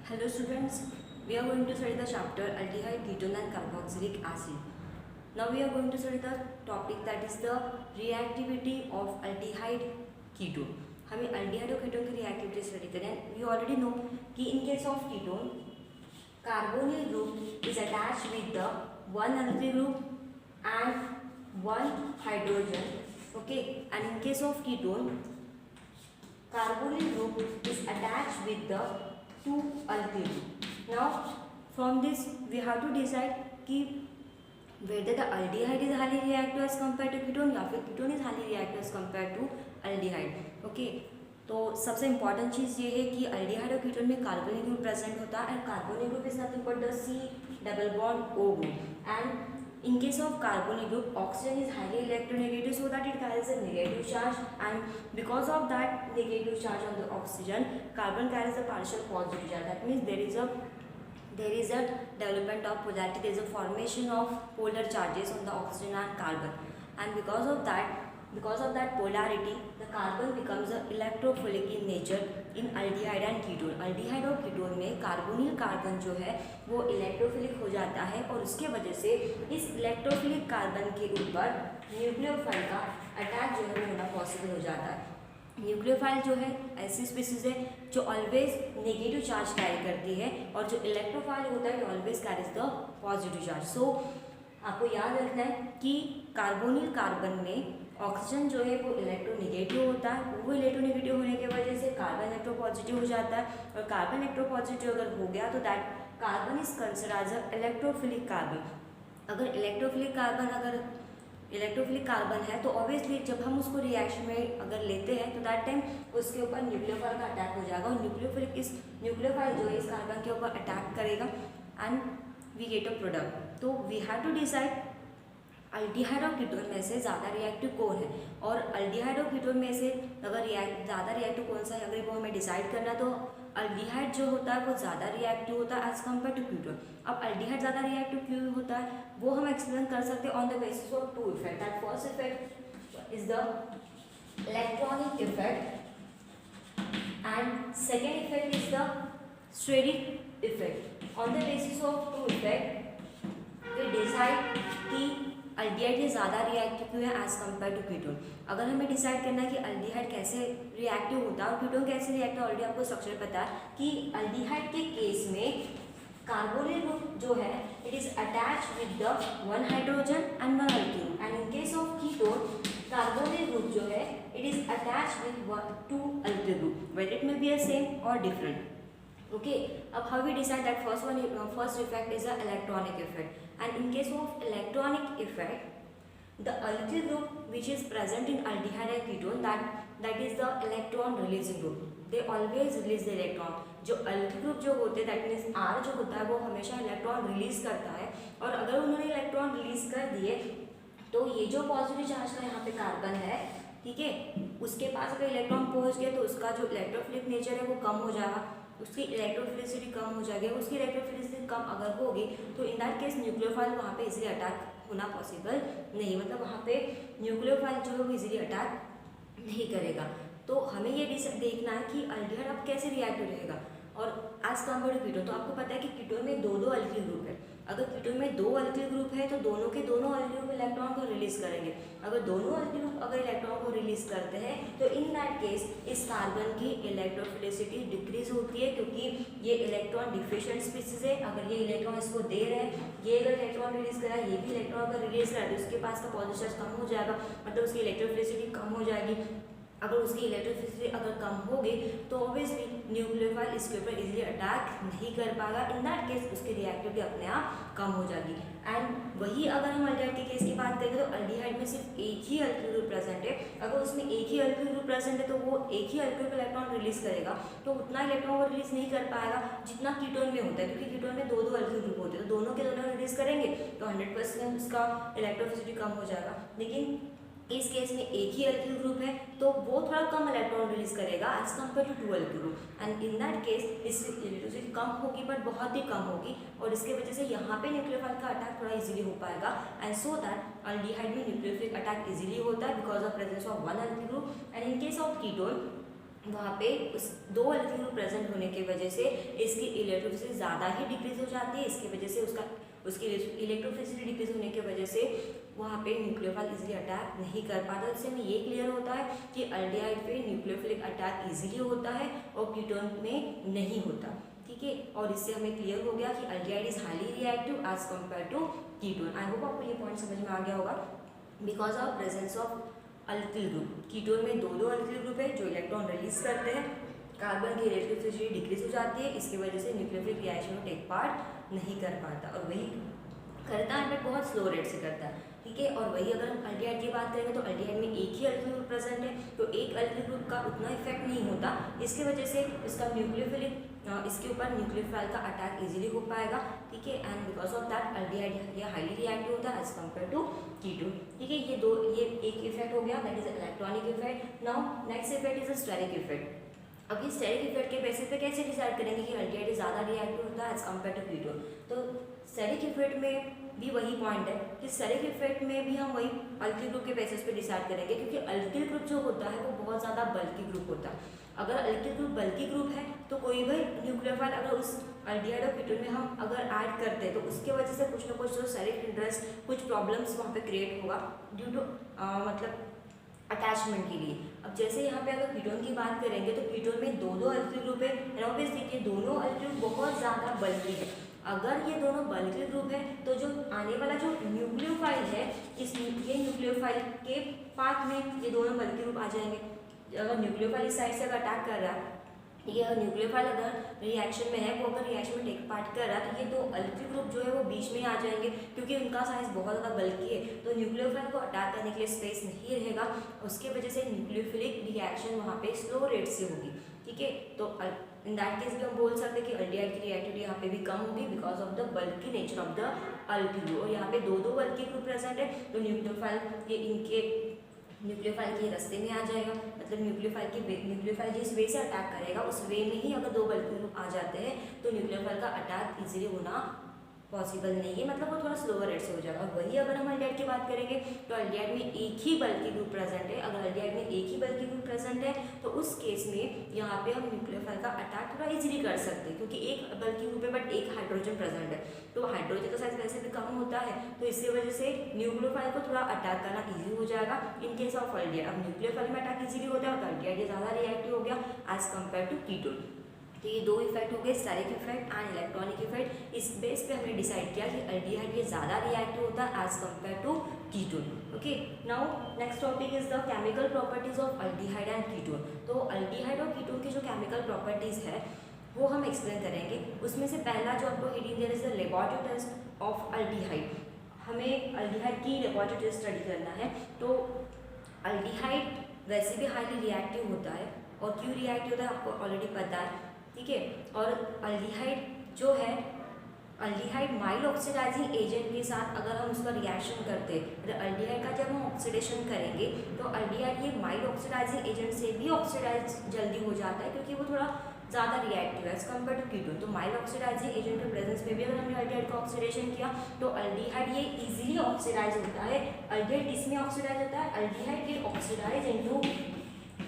Hello students, we are going to study the chapter aldehyde, ketone and carboxylic acid. Now we are going to study the topic that is the reactivity of aldehyde ketone. हमें aldehyde और ketone की reactivity study करें. We already know कि in case of ketone, carbonyl group is attached with the one alkyl group and one hydrogen. Okay, and in case of ketone, carbonyl group is attached with the two alkyl. Now from this we have to decide कि whether the aldehyde is highly reactive as compared to ketone या फिर ketone is highly reactive as compared to aldehyde. Okay, तो सबसे important चीज़ ये है कि aldehyde और ketone में कार्बोनिल ग्रुप प्रेजेंट होता है, and carbonyl group is nothing but the C double bond O group. And in case of carbonyl group, oxygen is highly electronegative, so that it carries a negative charge, and because of that negative charge on the oxygen, carbon carries a partial positive charge. That means there is a development of polarity, there is a formation of polar charges on the oxygen and carbon, and because of that polarity, the carbon becomes electrophilic in nature in aldehyde and ketone. aldehyde और ketone में carbonyl carbon जो है वो electrophilic हो जाता है, और उसके वजह से इस इलेक्ट्रोफिलिक कार्बन के ऊपर न्यूक्लियोफाइल का अटैक जो है वो होना पॉसिबल हो जाता है. न्यूक्लियोफाइल जो है ऐसी स्पीसीज है जो ऑलवेज नेगेटिव चार्ज कैरी करती है, और जो इलेक्ट्रोफाइल होता है always carries the positive charge. So आपको याद रखना है कि कार्बोनिल कार्बन में ऑक्सीजन जो है वो इलेक्ट्रोनेगेटिव होता है. वो इलेक्ट्रोनेगेटिव होने की वजह से कार्बन इलेक्ट्रोपॉजिटिव हो जाता है, और कार्बन इलेक्ट्रोपॉजिटिव अगर हो गया तो that carbon is considered as a electrophilic carbon. अगर इलेक्ट्रोफिलिक कार्बन है तो ऑब्वियसली जब हम उसको रिएक्शन में अगर लेते हैं तो दैट टाइम उसके ऊपर न्यूक्लियोफाइल का अटैक हो जाएगा, और न्यूक्लियोफाइल जो है इस कार्बन के ऊपर अटैक करेगा and we get a product. तो we have to decide aldehyde और कीटोन में से ज़्यादा रिएक्टिव कौन है, और अल्डिहाइड और कीटोन में से अगर ज़्यादा रिएक्टिव कौन सा है अगर वो हमें डिसाइड करना, तो अल्डिहाइड जो होता है वो ज़्यादा रिएक्टिव होता है एज कम्पेयर टू कीटोन. अब अल्डिहाइड ज़्यादा रिएक्टिव क्यों होता है वो हम एक्सप्लेन कर सकते हैं on the basis of two effect. That first effect is the electronic effect and second effect is the steric effect. On the basis of two effect we decide कि अल्डिहाइड ज़्यादा रिएक्टिव क्यों है as compare to ketone. अगर हमें decide करना है कि aldehyde कैसे रिएक्टिव होता है और कीटोन कैसे रिएक्टिव, ऑलरेडी आपको स्ट्रक्चर पता है कि अल्डिहाइड के केस में कार्बोनिल ग्रुप जो है it is attach with the one hydrogen and one alkyne, and in case of ketone carbonyl group जो है it is attach with two alkyl group, whether it may be a same और different. Okay, अब how we decide that first effect is the electronic effect, and in case of electronic effect the alkyl group which is present in aldehyde and ketone that is the electron releasing group. They always release the electron. जो alkyl group जो होते हैं that means R जो होता है वो हमेशा electron release करता है, और अगर उन्होंने इलेक्ट्रॉन रिलीज कर दिए तो ये जो पॉजिटिव चार्ज का यहाँ पे कार्बन है, ठीक है, उसके पास अगर इलेक्ट्रॉन पहुँच गया तो उसका जो इलेक्ट्रोफिलिक नेचर है वो कम हो जाएगा, उसकी इलेक्ट्रोफिलिसिटी कम हो जाएगी. उसकी इलेक्ट्रोफिलिसिटी कम अगर होगी तो इन दैट केस न्यूक्लियोफाइल वहाँ पे इजीली अटैक होना पॉसिबल नहीं, मतलब वहाँ पे न्यूक्लियोफाइल जो है वो इजीली अटैक नहीं करेगा. तो हमें ये देखना है कि अल्डिहाइड अब कैसे रिएक्टिव रहेगा और एज कम्पेयर टू कीटोन. तो आपको पता है कि कीटोन में दो अल्किल ग्रुप है. अगर कीटोन में दो अल्किल ग्रुप है तो दोनों के दोनों अल्किल ग्रुप इलेक्ट्रॉन को रिलीज करेंगे. अगर दोनों अल्किल ग्रुप अगर इलेक्ट्रॉन को रिलीज करते हैं तो इन दैट केस इस कार्बन की इलेक्ट्रोफिलिसिटी डिक्रीज होती है, क्योंकि ये इलेक्ट्रॉन डिफिशिएंट स्पीसीज है. अगर ये इलेक्ट्रॉन इसको दे रहे हैं, ये अगर इलेक्ट्रॉन रिलीज करा ये भी इलेक्ट्रॉन अगर रिलीज करा तो उसके पास का पॉजिटिव चार्ज कम हो जाएगा, मतलब उसकी इलेक्ट्रोफिलिसिटी कम हो जाएगी. अगर उसकी इलेक्ट्रोफिलिसिटी अगर कम होगी तो ऑब्वियसली न्यूक्लियोफाइल इसके ऊपर इजीली अटैक नहीं कर पाएगा. इन दैट केस उसकी रिएक्टिविटी अपने आप कम हो जाएगी. एंड वही अगर हम अल्डिहाइड के केस की बात करें तो अल्डिहाइड में सिर्फ एक ही अल्किल ग्रुप प्रेजेंट है. अगर उसमें एक ही अल्किल ग्रुप प्रेजेंट है तो वो एक ही अल्किल इलेक्ट्रॉन रिलीज करेगा, तो उतना इलेक्ट्रॉन वो रिलीज नहीं कर पाएगा जितना कीटोन में होता है, क्योंकि कीटोन में दो अल्किल ग्रुप होते हैं, तो दोनों के दोनों रिलीज करेंगे तो 100% उसका इलेक्ट्रोफिलिसिटी कम हो जाएगा. लेकिन इस केस में एक ही अल्किल ग्रुप है तो वो थोड़ा कम इलेक्ट्रॉन रिलीज करेगा as compare to two alkyl group, and in that case इसकी इलेक्ट्रोसिटी कम होगी बट बहुत ही कम होगी, और इसके वजह से यहाँ पे न्यूक्लियोफाइल का अटैक थोड़ा इजीली हो पाएगा. एंड सो दैट अल्डिहाइड में न्यूक्लियोफिलिक अटैक इजीली होता है because of presence of one alkyl group. And in case of ketone वहाँ पे उस 2 अल्किल ग्रुप प्रेजेंट होने की वजह से इसकी इलेक्ट्रोफिलिसिटी ज़्यादा ही डिक्रीज हो जाती है। इसकी वजह से उसकी इलेक्ट्रोफिलिसिटी डिक्रीज होने की वजह से वहाँ पे न्यूक्लियोफाइल इजीली अटैक नहीं कर पाता। इससे हमें ये क्लियर होता है कि अल्डिहाइड पे न्यूक्लियोफिलिक अटैक इजीली होता है और कीटोन में नहीं होता। ठीक है, और इससे हमें क्लियर हो गया कि aldehyde is highly reactive as compare to ketone. I hope आपको ये पॉइंट समझ में आ गया होगा। Because of presence of alkyl group, ketone में 2 अल्किल ग्रुप है जो इलेक्ट्रॉन रिलीज करते हैं, कार्बन की इलेक्ट्रोफिलिसिटी डिक्रीज हो जाती है। इसकी वजह से न्यूक्लियोफिलिक रिएक्शन में टेक पार्ट नहीं कर पाता, और वही करता है बट बहुत स्लो रेट से करता है। ठीक है, और वही अगर हम अल्डिहाइड की बात करेंगे तो अल्डिहाइड में एक ही अल्किल ग्रुप प्रेजेंट है, तो एक अल्किल ग्रुप का उतना इफेक्ट नहीं होता। इसकी वजह से इसका न्यूक्लियोफिलिक इसके ऊपर न्यूक्लियोफाइल का अटैक इजीली हो पाएगा। ठीक है, and because of that aldehyde ये हाईली रिएक्टिव होता है एज कम्पेयर टू कीटोन। ठीक है, ये एक इफेक्ट हो गया, that is electronic effect. Now next effect is a steric effect. अब ये स्टेरिक इफेक्ट के बेसिस पे कैसे डिसाइड करेंगे कि अल्डिहाइड ज़्यादा रिएक्टिव होता है एज कम्पेयर टू कीटोन? तो स्टेरिक इफेक्ट में भी वही पॉइंट है कि स्टेरिक इफेक्ट में भी हम वही अल्किल ग्रुप के बेसिस पे डिसाइड करेंगे, क्योंकि अल्किल ग्रुप जो होता है वो बहुत ज़्यादा बल्की ग्रुप होता है। अगर अल्किल ग्रुप बल्की ग्रुप है तो कोई भी न्यूक्लियोफाइल अगर उस अल्डिहाइड और कीटोन में हम अगर ऐड करते हैं तो उसके वजह से कुछ ना कुछ जो स्टेरिक इंटरेस्ट, कुछ प्रॉब्लम्स वहाँ पे क्रिएट होगा ड्यू टू मतलब अटैचमेंट के लिए। अब जैसे यहाँ पे अगर कीटोन की बात करेंगे तो कीटोन में 2 अल्किल ग्रुप है, एंड ऑब्वियसली ये दोनों अल्किल ग्रुप बहुत ज़्यादा बल्की है। अगर ये दोनों बल्की ग्रुप है तो जो आने वाला जो न्यूक्लियोफाइल है, ये न्यूक्लियोफाइल के पाथ में ये दोनों बल्की ग्रुप आ जाएंगे। अगर न्यूक्लियोफाइल इस साइड से अगर अटैक कर रहा है, ये न्यूक्लियोफाइल अगर रिएक्शन में है, वो अगर रिएक्शन में टेक पार्ट कर रहा है, तो ये 2 अल्किल ग्रुप जो है वो बीच में आ जाएंगे, क्योंकि उनका साइज बहुत ज़्यादा बल्की है, तो न्यूक्लियोफाइल को अटैक करने के लिए स्पेस नहीं रहेगा। उसके वजह से न्यूक्लियोफिलिक रिएक्शन वहाँ पे स्लो रेट से होगी। ठीक है, तो इन दैट केस भी हम बोल सकते हैं कि अल्डिहाइड की रिएक्टिविटी यहाँ पे भी कम होगी because of the bulky nature of the alkyl group. और यहाँ पे 2 अल्किल ग्रुप प्रेजेंट है, तो न्यूक्लियोफाइल ये इनके न्यूक्लियोफाइल के रास्ते में आ जाएगा। मतलब न्यूक्लियोफाइल जिस वे से अटैक करेगा उस वे में ही अगर 2 बल्की ग्रुप आ जाते हैं तो न्यूक्लियोफाइल का अटैक इजीली होना पॉसिबल नहीं है, मतलब वो थोड़ा स्लोअर रेट से हो जाएगा। और वही अगर हम अल्डिहाइड की बात करेंगे तो अल्डिहाइड में एक ही बल्की ग्रुप प्रेजेंट है। अगर अल्डिहाइड में एक ही बल्की ग्रुप प्रेजेंट है तो उस केस में यहाँ पे हम न्यूक्लियोफाइल का अटैक थोड़ा इजीली कर सकते हैं, क्योंकि एक बल्की ग्रुप है बट एक हाइड्रोजन प्रेजेंट है, तो हाइड्रोजन का साइज वैसे भी कम होता है, तो इसकी वजह से न्यूक्लियोफाइल को थोड़ा अटैक करना ईजी हो जाएगा इन केस ऑफ अल्डिहाइड। अब न्यूक्लियोफाइल में अटैक इजीली होता है तो अल्डिहाइड ज़्यादा रिएक्टिव हो गया एज कम्पेयर टू कीटोन। तो ये 2 इफेक्ट हो गए, steric effect and electronic effect. इस बेस पे हमने डिसाइड किया कि अल्डिहाइड ये ज़्यादा रिएक्टिव होता है as compare to ketone. Okay, now next topic is the chemical properties of aldehyde and ketone. तो अल्डिहाइड और कीटोन की जो केमिकल प्रॉपर्टीज है वो हम एक्सप्लेन करेंगे। उसमें से पहला जो आपको हेडिंग दिया है लेबोरेटरी टेस्ट ऑफ अल्डिहाइड। हमें अल्डिहाइड की लेबोरेटरी टेस्ट स्टडी करना है। तो अल्डिहाइड वैसे भी हाईली रिएक्टिव होता है, और क्यों रिएक्टिव होता है आपको ऑलरेडी पता है। ठीक है, और अल्डिहाइड जो है, अल्डिहाइड माइल्ड ऑक्सीडाइजिंग एजेंट के साथ अगर हम उसका रिएक्शन करते हैं, तो अल्डिहाइड का जब हम ऑक्सीडेशन करेंगे तो अल्डिहाइड ये माइल्ड ऑक्सीडाइजिंग एजेंट से भी ऑक्सीडाइज जल्दी हो जाता है, क्योंकि वो थोड़ा ज़्यादा रिएक्टिव है एज कम्पेयर टू कीटोन। तो माइल्ड ऑक्सीडाइजिंग एजेंट के प्रेजेंस में भी अगर हमने अल्डिहाइड का ऑक्सीडेशन किया तो अल्डिहाइड ये इजीली ऑक्सीडाइज होता है। अल्डिहाइड किसमें ऑक्सीडाइज होता है? अल्डिहाइड ये ऑक्सीडाइज इनटू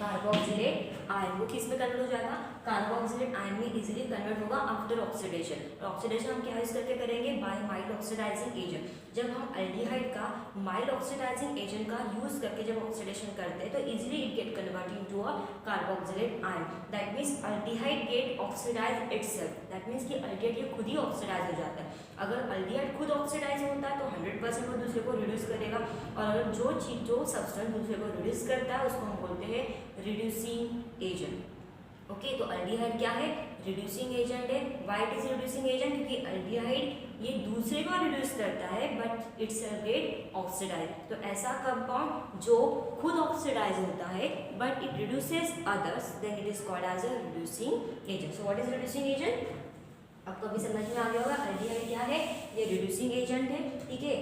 कार्बोक्सिलेट आयन। वो किस में कन्वर्ट हो जाएगा? कार्बोक्सिलेट आयन में इजीली कन्वर्ट होगा आफ्टर ऑक्सीडेशन। ऑक्सीडेशन हम क्या यूज करके करेंगे? By mild oxidising agent. जब हम अल्डिहाइड का माइल्ड ऑक्सीडाइजिंग एजेंट का यूज करके जब ऑक्सीडेशन करते हैं तो easily it get converted into a carboxylate ion. That means aldehyde get oxidise itself. That means कि अल्डिहाइड ये खुद ही ऑक्सीडाइज हो जाता है। अगर अल्डिहाइड खुद ऑक्सीडाइज होता है तो 100% वो दूसरे को रिड्यूस करेगा, और अगर जो सब्सटेंस दूसरे को रिड्यूस करता है उसको हम बोलते हैं रिड्यूसिंग एजेंट। ओके, तो अल्डिहाइड क्या है? रिड्यूसिंग एजेंट है। Why it is reducing agent? क्योंकि अल्डिहाइड ये दूसरे को रिड्यूस करता है बट इट्स गेट ऑक्सीडाइज। तो ऐसा कंपाउंड जो खुद ऑक्सीडाइज होता है but it reduces others, then it is called as a reducing agent. So what is reducing agent? आपको अभी समझ में आ गया होगा। अल्डिहाइड क्या है? ये रिड्यूसिंग एजेंट है। ठीक है,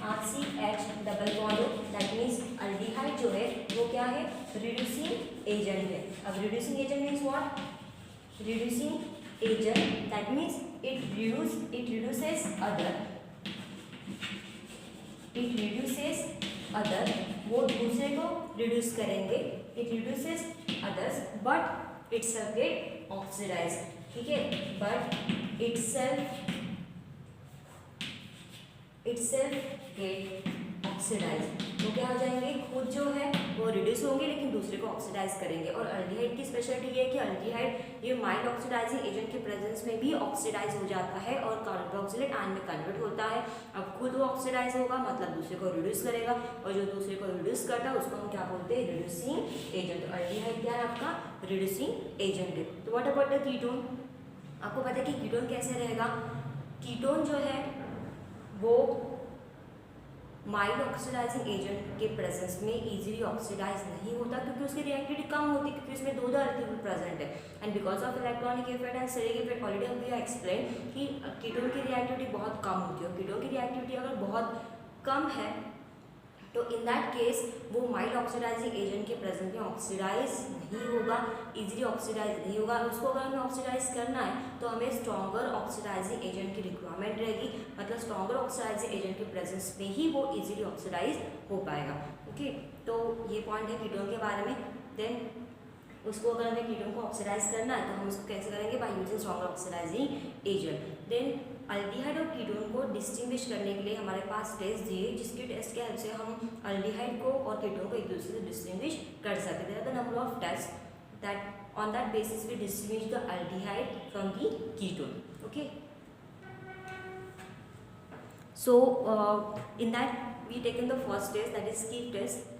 RCH double bond, that means aldehyde जो है वो क्या है? रिड्यूसिंग एजेंट है। अब reducing agent means what? Reducing agent that means it reduces other, वो दूसरे को रिड्यूस करेंगे, it reduces others but itself get oxidise, ठीक है, बट इटसेल्फ गेट ऑक्सीडाइज, तो क्या हो जाएंगे, खुद जो है वो रिड्यूस होंगे लेकिन दूसरे को ऑक्सीडाइज करेंगे। और अल्डिहाइड की स्पेशलिटी ये है कि अल्डिहाइड ये माइल्ड ऑक्सीडाइजिंग एजेंट के प्रेजेंस में भी ऑक्सीडाइज हो जाता है और कार्बोक्सिलेट आयन में कन्वर्ट होता है। अब खुद वो ऑक्सीडाइज होगा मतलब दूसरे को रिड्यूस करेगा, और जो दूसरे को रिड्यूस करता है उसको हम क्या बोलते हैं, रिड्यूसिंग एजेंट। तो अल्डिहाइड क्या है आपका, रिड्यूसिंग एजेंट है। तो व्हाट अबाउट द कीटोन, आपको पता है कि कीटोन कैसे रहेगा, कीटोन जो है वो माइल्ड ऑक्सीडाइजिंग एजेंट के प्रेजेंस में इजीली ऑक्सीडाइज नहीं होता क्योंकि उसकी रिएक्टिविटी कम होती है, क्योंकि उसमें दो अर्थिल प्रेजेंट है। And because of electronic effect and steric effect already हम वी एक्सप्लेन कि कीटोन की रिएक्टिविटी बहुत कम होती है। कीटोन की रिएक्टिविटी अगर बहुत कम है तो इन दैट केस वो माइल्ड ऑक्सीडाइजिंग एजेंट के प्रेजेंस में ऑक्सीडाइज नहीं होगा, इजीली ऑक्सीडाइज नहीं होगा। उसको अगर हमें ऑक्सीडाइज करना है तो हमें स्ट्रॉन्गर ऑक्सीडाइजिंग एजेंट की रिक्वायरमेंट रहेगी, मतलब स्ट्रॉन्गर ऑक्सीडाइजिंग एजेंट के प्रेजेंस में ही वो इजीली ऑक्सीडाइज हो पाएगा। ओके, तो ये पॉइंट है कीटोन के बारे में। देन उसको अगर हमें कीटोन को ऑक्सीडाइज करना है तो हम उसको कैसे करेंगे, by using stronger oxidising agent. Then aldehyde और कीटोन को डिस्टिंग्विश करने के लिए हमारे पास टेस्ट दिए, जिसके टेस्ट के हेल्प से हम अल्डिहाइड को और कीटोन को एक दूसरे से डिस्टिंग्विश कर सकते हैं। The number of test that on that basis we distinguish the aldehyde from the ketone. Okay, so in that we taken the first test, that is skip test.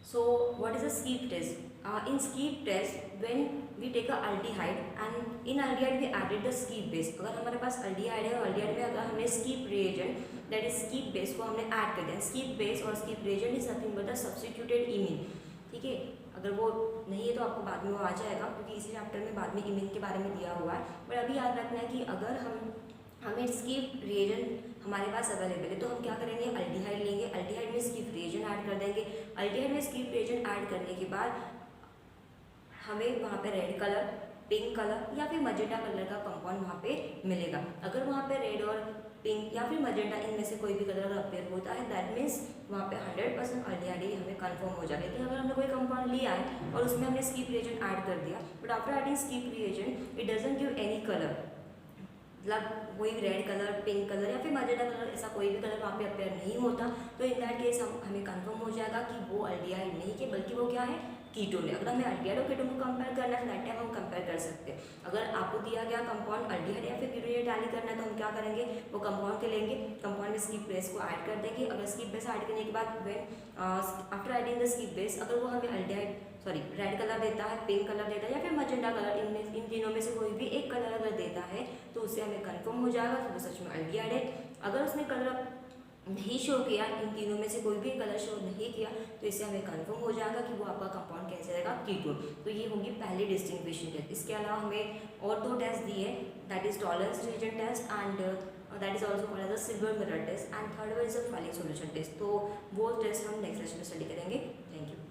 So what is a skip test? In skip test when we take a aldehyde and in aldehyde we added the skip base. अगर हमारे पास aldehyde है और aldehyde में अगर हमने skip reagent that is skip base को हमने add कर दिया, skip base और skip reagent is nothing but a substituted imine, ठीक है। अगर वो नहीं है तो आपको बाद में वो आ जाएगा क्योंकि इसी चैप्टर में बाद में इमिन के बारे में दिया हुआ है। बट अभी याद रखना है कि अगर हमें स्कीप रिएजेंट हमारे पास अवेलेबल है तो हम क्या करेंगे, अल्डिहाइड लेंगे, अल्डिहाइड में स्कीप रिएजेंट ऐड कर देंगे। अल्डिहाइड में स्कीप रिएजेंट ऐड करने के बाद हमें वहाँ पे रेड कलर, पिंक कलर या फिर मजेंटा कलर का कंपाउंड वहाँ पे मिलेगा। अगर वहाँ पे रेड और पिंक या फिर मजेंटा इनमें से कोई भी कलर अपेयर होता है दैट मीन्स वहाँ पे 100% अल्डिहाइड हमें कंफर्म हो जाएगा। लेकिन अगर हमने कोई कंपाउंड लिया है और उसमें हमने स्कीप रिएजेंट ऐड कर दिया but after adding skip reagent it doesn't give any colour, मतलब कोई रेड कलर, पिंक कलर या फिर मजेंटा कलर ऐसा कोई भी कलर वहाँ पे अपेयर नहीं होता, तो इन दैट केस हमें कंफर्म हो जाएगा कि वो अल्डिहाइड नहीं है बल्कि वो क्या है, कीटोन है। अगर हमें अल्डिहाइड और कीटोन को कंपेयर करना है तो दैट टाइम हम कंपेयर कर सकते हैं। अगर आपको दिया गया कंपाउंड अल्डिहाइड या फिर कीटोन टैली करना है तो हम क्या करेंगे, वो कंपाउंड के लेंगे, कंपाउंड में स्कीप बेस को ऐड कर देंगे। अगर स्कीप बेस ऐड करने के बाद after adding the skip base अगर वो हमें रेड कलर देता है, पिंक कलर देता है या फिर मजेंटा कलर, इन तीनों में से कोई भी एक कलर अगर देता है तो उससे हमें कंफर्म हो जाएगा तो वो सच में अल्डिहाइड है। अगर उसने कलर नहीं शो किया, इन तीनों में से कोई भी कलर शो नहीं किया तो इससे हमें कंफर्म हो जाएगा कि वो आपका कंपाउंड कैसे रहेगा, कीटोन। तो ये होगी पहली डिस्टिंग्विशिंग टेस्ट। इसके अलावा हमें और दो टेस्ट दिए, that is Tollens reagent test and that is also called as the silver mirror test and third one is a Fehling solution test. तो वो टेस्ट हम नेक्स्ट लेक्चर में स्टडी करेंगे। Thank you.